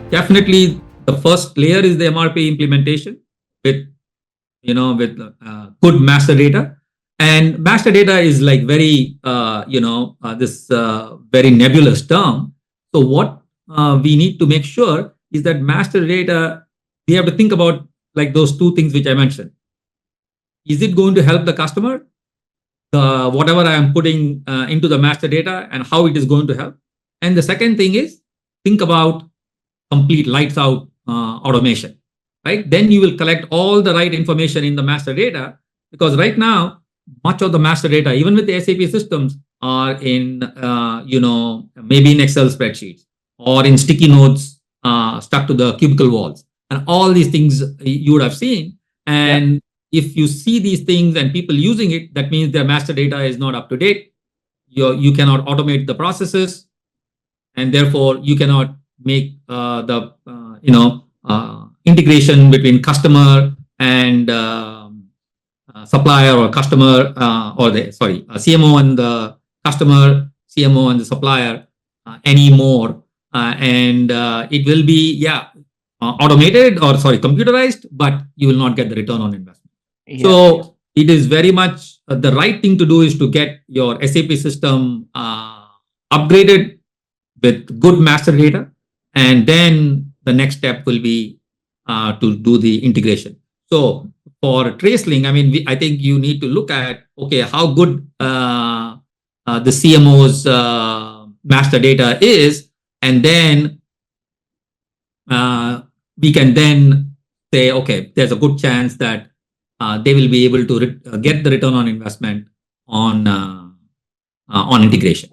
Definitely, the first layer is the MRP implementation with good master data. And master data is like very this very nebulous term. So what we need to make sure is that master data, we have to think about like those two things which I mentioned. Is it going to help the customer? The whatever I am putting into the master data, and how it is going to help. And the second thing is, think about complete lights out automation, right? Then you will collect all the right information in the master data, because right now, much of the master data, even with the SAP systems, are in, maybe in Excel spreadsheets or in sticky notes stuck to the cubicle walls. And all these things you would have seen. And if you see these things and people using it, that means their master data is not up to date. You cannot automate the processes, and therefore you cannot make the integration between customer and supplier, or customer CMO and the customer, CMO and the supplier anymore. And it will be automated, or computerized, but you will not get the return on investment. So it is very much the right thing to do is to get your SAP system upgraded with good master data, and then the next step will be to do the integration. So for TraceLink, I mean, I think you need to look at, okay, how good the CMO's master data is, and then we can then say, okay, there's a good chance that they will be able to get the return on investment on integration.